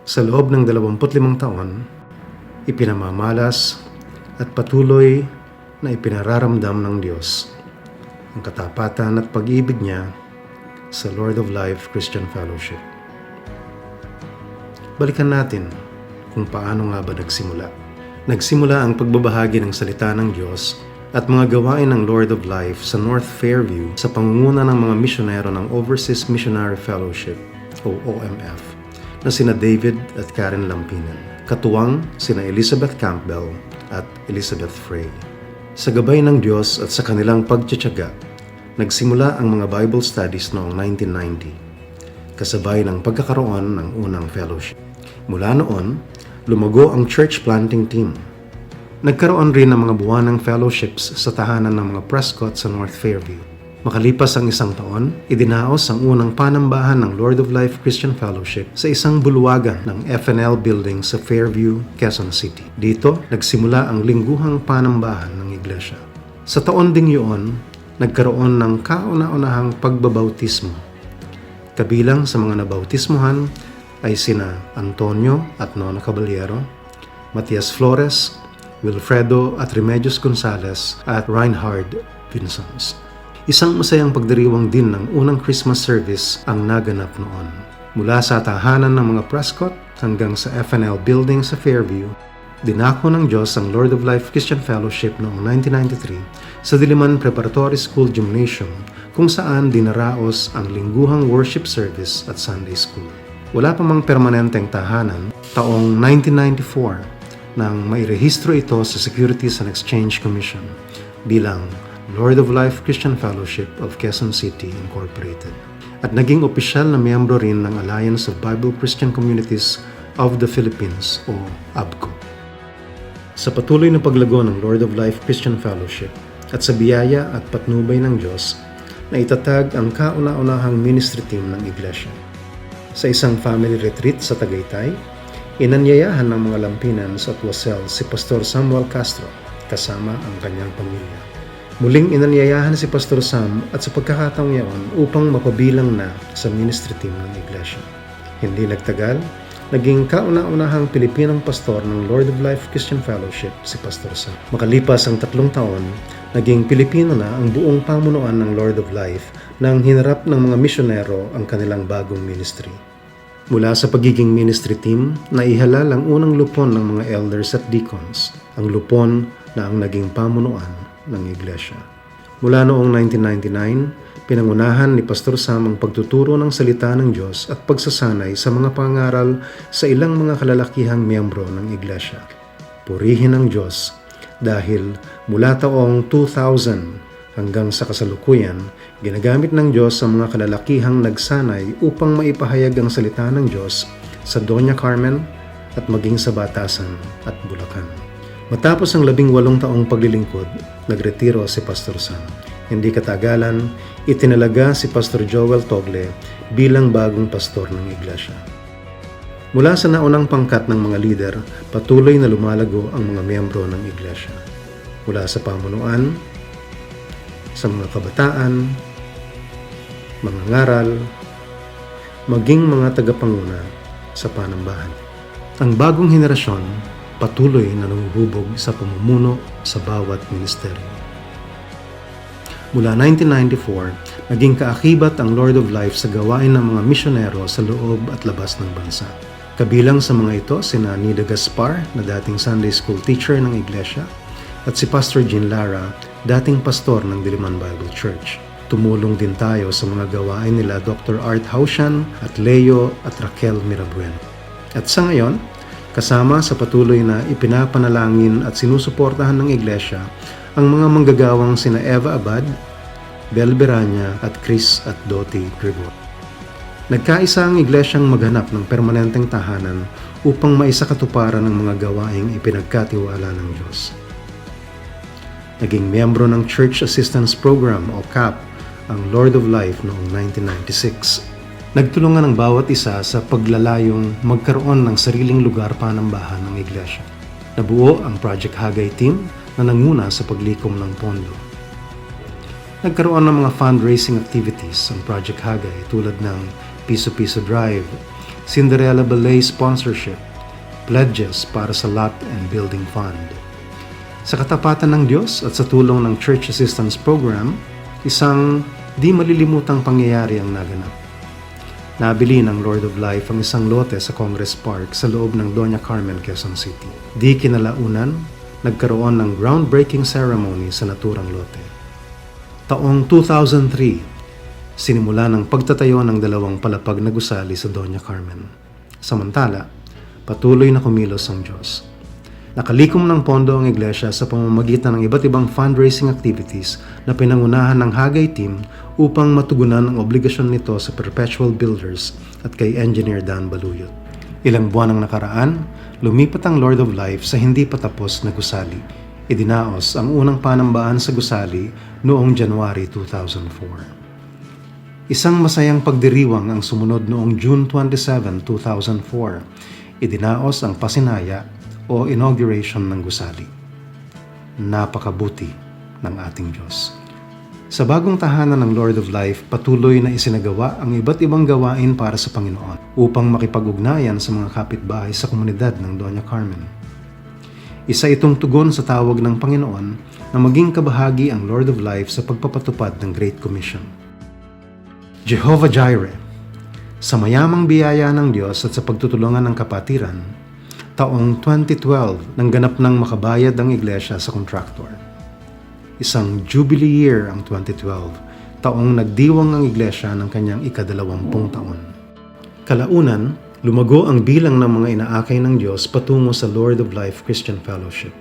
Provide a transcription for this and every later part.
Sa loob ng 25 taon, ipinamamalas at patuloy na ipinararamdam ng Diyos ang katapatan at pag-ibig niya sa Lord of Life Christian Fellowship. Balikan natin kung paano nga ba nagsimula. Nagsimula ang pagbabahagi ng salita ng Diyos at mga gawain ng Lord of Life sa North Fairview sa pangunguna ng mga misyonero ng Overseas Missionary Fellowship o OMF na sina David at Karen Lampinan, katuwang sina Elizabeth Campbell at Elizabeth Frey. Sa gabay ng Diyos at sa kanilang pagtiyatiyaga, nagsimula ang mga Bible studies noong 1990, kasabay ng pagkakaroon ng unang fellowship. Mula noon, lumago ang church planting team. Nagkaroon rin ng mga buwanang fellowships sa tahanan ng mga Prescott sa North Fairview. Makalipas ang isang taon, idinaos ang unang panambahan ng Lord of Life Christian Fellowship sa isang bulwagan ng FNL building sa Fairview, Quezon City. Dito, nagsimula ang lingguhang panambahan ng iglesia. Sa taon ding yun, nagkaroon ng kauna-unahang pagbabautismo. Kabilang sa mga nabautismuhan ay sina Antonio at Nona Caballero, Matias Flores, Wilfredo at Remedios Gonzalez at Reinhard Vincents. Isang masayang pagdiriwang din ng unang Christmas service ang naganap noon. Mula sa tahanan ng mga Prescott hanggang sa FNL building sa Fairview, dinako ng Diyos ang Lord of Life Christian Fellowship noong 1993 sa Diliman Preparatory School Gymnasium kung saan dinaraos ang lingguhang worship service at Sunday School. Wala pa mang permanenteng tahanan, taong 1994 nang mairehistro ito sa Securities and Exchange Commission bilang Lord of Life Christian Fellowship of Quezon City Incorporated at naging opisyal na miyembro rin ng Alliance of Bible Christian Communities of the Philippines o ABCO. Sa patuloy na paglago ng Lord of Life Christian Fellowship at sa biyaya at patnubay ng Diyos, na itatag ang kauna-unahang ministry team ng Iglesia. Sa isang family retreat sa Tagaytay, inanyayahan ng mga Lampinans at Wasel si Pastor Samuel Castro kasama ang kanyang pamilya. Muling inanyayahan si Pastor Sam at sa pagkakataong yaon upang mapabilang na sa ministry team ng Iglesia. Hindi nagtagal, naging kauna-unahang Pilipinong pastor ng Lord of Life Christian Fellowship si Pastor Sam. Makalipas ang 3 taon, naging Pilipino na ang buong pamunuan ng Lord of Life nang hinarap ng mga misyonero ang kanilang bagong ministry. Mula sa pagiging ministry team, naihalal ang unang lupon ng mga elders at deacons, ang lupon na ang naging pamunuan ng Iglesia. Mula noong 1999, pinangunahan ni Pastor Sam ang pagtuturo ng salita ng Diyos at pagsasanay sa mga pangaral sa ilang mga kalalakihang miyembro ng Iglesia. Purihin ang Diyos dahil mula taong 2000 hanggang sa kasalukuyan, ginagamit ng Diyos ang mga kalalakihang nagsanay upang maipahayag ang salita ng Diyos sa Doña Carmen at maging sa Batasan at Bulacan. Matapos ang 18 taong paglilingkod, nagretiro si Pastor Sam. Hindi katagalan, itinalaga si Pastor Joel Togle bilang bagong pastor ng Iglesia. Mula sa naunang pangkat ng mga lider, patuloy na lumalago ang mga miyembro ng Iglesia. Mula sa pamunuan, sa mga kabataan, mga ngaral, maging mga tagapanguna sa panambahan. Ang bagong henerasyon patuloy na nanguhubog sa pamumuno sa bawat ministeryo. Mula 1994, naging kaakibat ang Lord of Life sa gawain ng mga misyonero sa loob at labas ng bansa. Kabilang sa mga ito sina Nida Gaspar na dating Sunday School teacher ng Iglesia at si Pastor Jean Lara, dating pastor ng Diliman Bible Church. Tumulong din tayo sa mga gawain nila Dr. Art Haushan at Leo at Raquel Mirabueno. At sa ngayon, kasama sa patuloy na ipinapanalangin at sinusuportahan ng Iglesia ang mga manggagawang sina Eva Abad, Bel Beranya at Chris at Dottie Gregor. Nagkaisa ang Iglesyang maghanap ng permanenteng tahanan upang maisakatuparan ang mga gawaing ipinagkatiwala ng Diyos. Naging miyembro ng Church Assistance Program o CAP ang Lord of Life noong 1996. Nagtulungan ang bawat isa sa paglalayong magkaroon ng sariling lugar panambahan ng Iglesia. Nabuo ang Project Hagay team na nanguna sa paglikom ng pondo. Nagkaroon ng mga fundraising activities ang Project Hagay tulad ng Piso-Piso Drive, Cinderella Ballet sponsorship, pledges para sa lot and building fund. Sa katapatan ng Diyos at sa tulong ng Church Assistance Program, isang di malilimutang pangyayari ang naganap. Nabili ng Lord of Life ang isang lote sa Congress Park sa loob ng Doña Carmen, Quezon City. Di kinalaunan, nagkaroon ng groundbreaking ceremony sa naturang lote. Taong 2003, sinimula ng pagtatayo ng 2 palapag na gusali sa Doña Carmen. Samantala, patuloy na kumilos ang Diyos. Nakalikom ng pondo ang iglesia sa pamamagitan ng iba't ibang fundraising activities na pinangunahan ng Hagay team upang matugunan ang obligasyon nito sa Perpetual Builders at kay Engineer Dan Baluyot. Ilang buwan ang nakaraan, lumipat ang Lord of Life sa hindi patapos na gusali. Idinaos ang unang panambahan sa gusali noong January 2004. Isang masayang pagdiriwang ang sumunod noong June 27, 2004. Idinaos ang pasinaya o inauguration ng gusali. Napakabuti ng ating Diyos. Sa bagong tahanan ng Lord of Life, patuloy na isinagawa ang iba't ibang gawain para sa Panginoon upang makipag-ugnayan sa mga kapitbahay sa komunidad ng Doña Carmen. Isa itong tugon sa tawag ng Panginoon na maging kabahagi ang Lord of Life sa pagpapatupad ng Great Commission. Jehovah Jireh, sa mayamang biyaya ng Diyos at sa pagtutulungan ng kapatiran, taong 2012 nang ganap ng makabayad ang iglesia sa kontraktor. Isang jubilee year ang 2012, taong nagdiwang ang iglesia ng kanyang ika-20 taon. Kalaunan, lumago ang bilang ng mga inaakay ng Diyos patungo sa Lord of Life Christian Fellowship.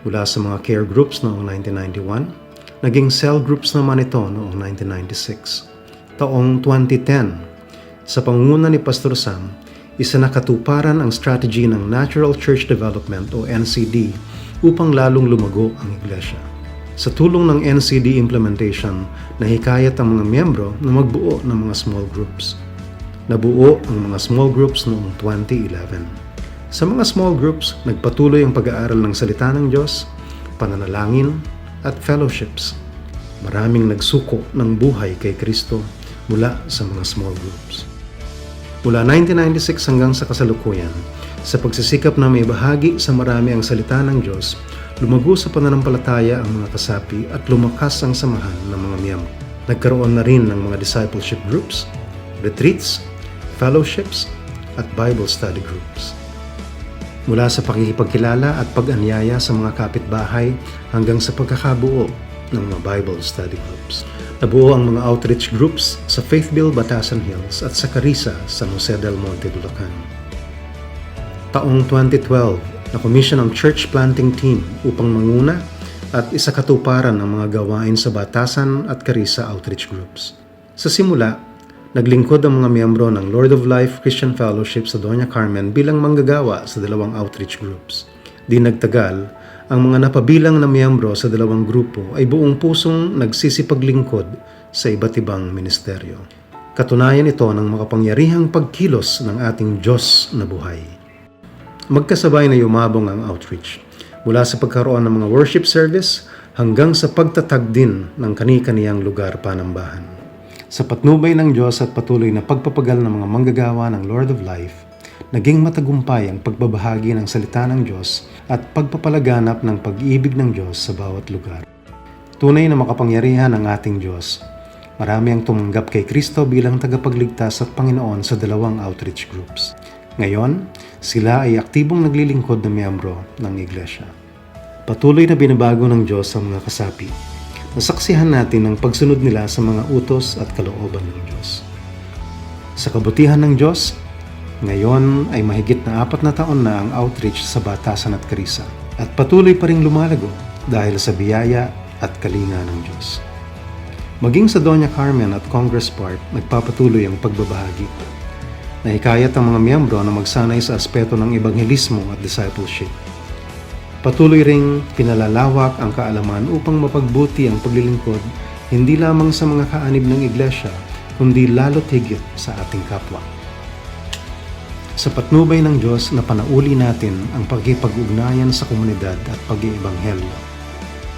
Mula sa mga care groups noong 1991, naging cell groups naman ito noong 1996. Taong 2010, sa pangunguna ni Pastor Sam, isinakatuparan ang strategy ng Natural Church Development o NCD upang lalong lumago ang iglesia. Sa tulong ng NCD implementation, nahikayat ang mga miyembro na magbuo ng mga small groups. Nabuo ang mga small groups noong 2011. Sa mga small groups, nagpatuloy ang pag-aaral ng salita ng Diyos, pananalangin at fellowships. Maraming nagsuko ng buhay kay Kristo mula sa mga small groups. Mula 1996 hanggang sa kasalukuyan, sa pagsisikap na may bahagi sa marami ang salita ng Diyos, lumago sa pananampalataya ang mga kasapi at lumakas ang samahan ng mga miyembro. Nagkaroon na rin ng mga discipleship groups, retreats, fellowships, at Bible study groups. Mula sa pakikipagkilala at pag-anyaya sa mga kapitbahay hanggang sa pagkakabuo ng mga Bible study groups. Nabuo ang mga outreach groups sa Faithville, Batasan Hills at sa Carissa, San Jose del Monte, Bulacan. Taong 2012, na-commission ang church planting team upang manguna at isakatuparan ang mga gawain sa Batasan at Carissa outreach groups. Sa simula, naglingkod ang mga miyembro ng Lord of Life Christian Fellowship sa Doña Carmen bilang manggagawa sa 2 outreach groups. Di nagtagal, ang mga napabilang na miyembro sa 2 grupo ay buong pusong nagsisipaglingkod sa iba't ibang ministeryo. Katunayan ito ng makapangyarihang pagkilos ng ating Diyos na buhay. Magkasabay na yumabong ang outreach, mula sa pagkaroon ng mga worship service hanggang sa pagtatag din ng kani-kaniyang lugar panambahan. Sa patnubay ng Diyos at patuloy na pagpapagal ng mga manggagawa ng Lord of Life, naging matagumpay ang pagbabahagi ng salita ng Diyos at pagpapalaganap ng pag-ibig ng Diyos sa bawat lugar. Tunay na makapangyarihan ang ating Diyos. Marami ang tumanggap kay Kristo bilang tagapagligtas at Panginoon sa 2 outreach groups. Ngayon, sila ay aktibong naglilingkod na miyembro ng iglesia. Patuloy na binabago ng Diyos ang mga kasapi. Nasaksihan natin ang pagsunod nila sa mga utos at kalooban ng Diyos. Sa kabutihan ng Diyos, ngayon ay mahigit na 4 na taon na ang outreach sa Batasan at Carissa at patuloy pa ring lumalago dahil sa biyaya at kalinga ng Diyos. Maging sa Doña Carmen at Congress Park, nagpapatuloy ang pagbabahagi. Nahikayat ang mga miyembro na magsanay sa aspeto ng ebanghelismo at discipleship. Patuloy ring pinalalawak ang kaalaman upang mapagbuti ang paglilingkod hindi lamang sa mga kaanib ng iglesia, kundi lalo't higit sa ating kapwa. Sa patnubay ng Diyos na panauli natin ang pagkipag-ugnayan sa komunidad at pag-iebanghelyo.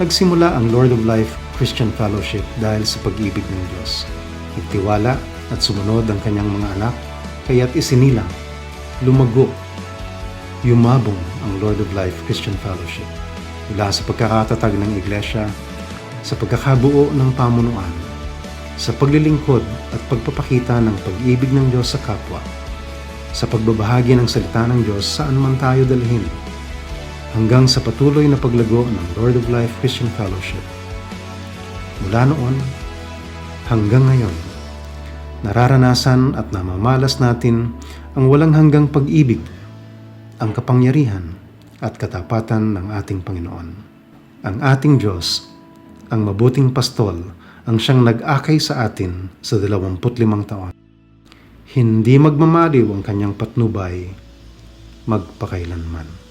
Nagsimula ang Lord of Life Christian Fellowship dahil sa pag-ibig ng Diyos. Nagtiwala at sumunod ang kanyang mga anak, kaya't isinilang lumago, yumabong ang Lord of Life Christian Fellowship mula sa pagkakatatag ng iglesia, sa pagkakabuo ng pamunuan, sa paglilingkod at pagpapakita ng pag-ibig ng Diyos sa kapwa, sa pagbabahagi ng salita ng Diyos saan man tayo dalhin, hanggang sa patuloy na paglago ng Lord of Life Christian Fellowship. Mula noon hanggang ngayon, nararanasan at namamalas natin ang walang hanggang pag-ibig, ang kapangyarihan at katapatan ng ating Panginoon. Ang ating Diyos, ang mabuting pastol, ang siyang nag-akay sa atin sa 25 taon. Hindi magmamaliw ang kanyang patnubay magpakailanman.